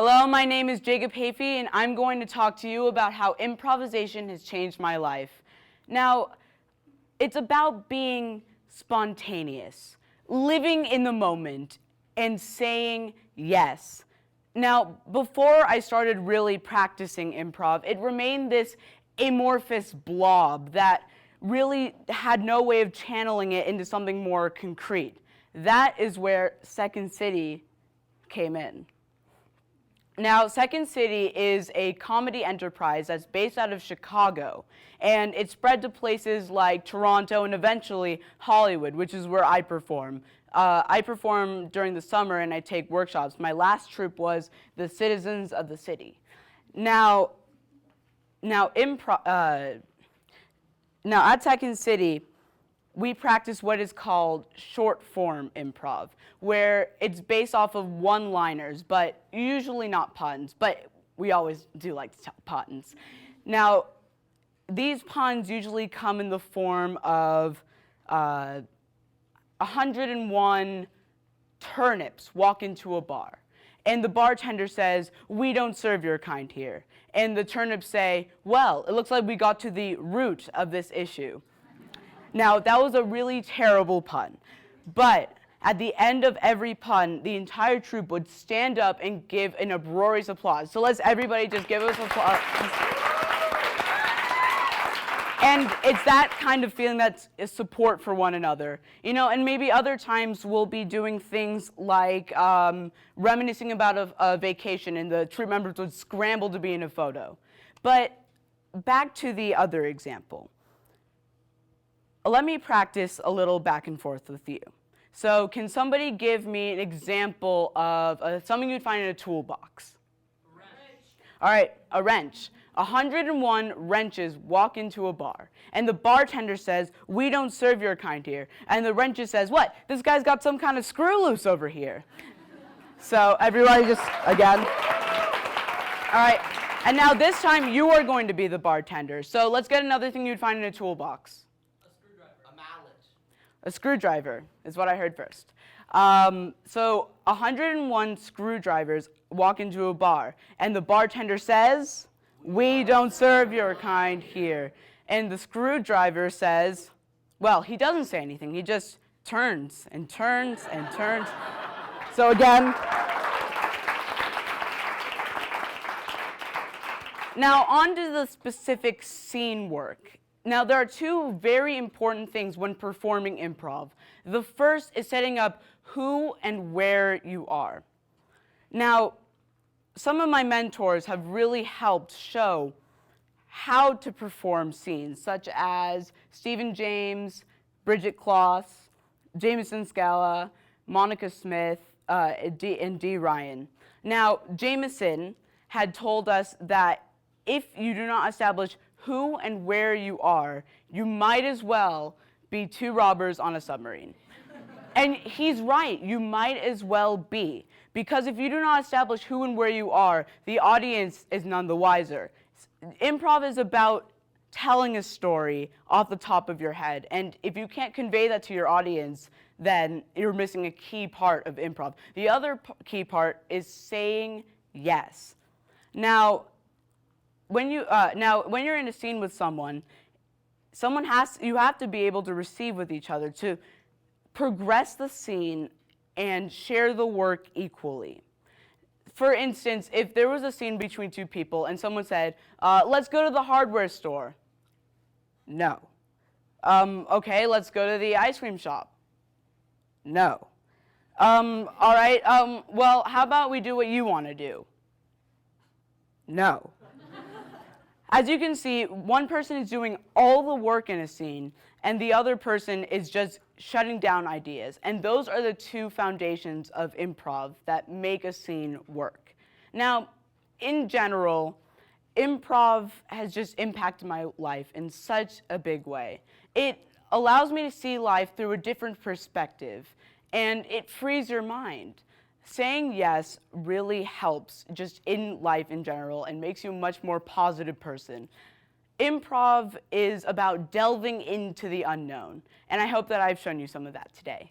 Hello, my name is Jacob H, and I'm going to talk to you about how improvisation has changed my life. Now, it's about being spontaneous, living in the moment, and saying yes. Now, before I started really practicing improv, it remained this amorphous blob that really had no way of channeling it into something more concrete. That is where Second City came in. Now, Second City is a comedy enterprise that's based out of Chicago, and it's spread to places like Toronto and eventually Hollywood, which is where I perform. I perform during the summer and I take workshops. My last troupe was the Citizens of the City. Now at Second City, we practice what is called short form improv, where it's based off of one-liners, but usually not puns, but we always do like to tell puns. Now, these puns usually come in the form of 101 turnips walk into a bar, and the bartender says, "We don't serve your kind here." And the turnips say, "Well, it looks like we got to the root of this issue." Now, that was a really terrible pun, but at the end of every pun, the entire troupe would stand up and give an uproarious applause. So let's everybody just give us applause. And it's that kind of feeling that's support for one another. You know, and maybe other times we'll be doing things like reminiscing about a vacation, and the troupe members would scramble to be in a photo. But back to the other example. Let me practice a little back and forth with you. So can somebody give me an example of something you'd find in a toolbox? A wrench. All right, a wrench. 101 wrenches walk into a bar, and the bartender says, "We don't serve your kind here." And the wrenches says, "What? This guy's got some kind of screw loose over here." So everybody just, again. All right, and now this time you are going to be the bartender. So let's get another thing you'd find in a toolbox. A screwdriver is what I heard first. So 101 screwdrivers walk into a bar, and the bartender says, "We don't serve your kind here." And the screwdriver says, well, he doesn't say anything. He just turns and turns and turns. So again, now on to the specific scene work. Now, there are two very important things when performing improv. The first is setting up who and where you are. Now, some of my mentors have really helped show how to perform scenes, such as Stephen James, Bridget Kloss, Jameson Scala, Monica Smith, and D. Ryan. Now, Jameson had told us that if you do not establish who and where you are, you might as well be two robbers on a submarine. And he's right, you might as well be. Because if you do not establish who and where you are, the audience is none the wiser. Improv is about telling a story off the top of your head. And if you can't convey that to your audience, then you're missing a key part of improv. The other key part is saying yes. Now, when you're in a scene with someone, you have to be able to receive with each other to progress the scene and share the work equally. For instance, if there was a scene between two people and someone said, "Let's go to the hardware store." No. Okay, let's go to the ice cream shop. No. All right, well, how about we do what you want to do? No. As you can see, one person is doing all the work in a scene, and the other person is just shutting down ideas. And those are the two foundations of improv that make a scene work. Now, in general, improv has just impacted my life in such a big way. It allows me to see life through a different perspective, and it frees your mind. Saying yes really helps just in life in general and makes you a much more positive person. Improv is about delving into the unknown, and I hope that I've shown you some of that today.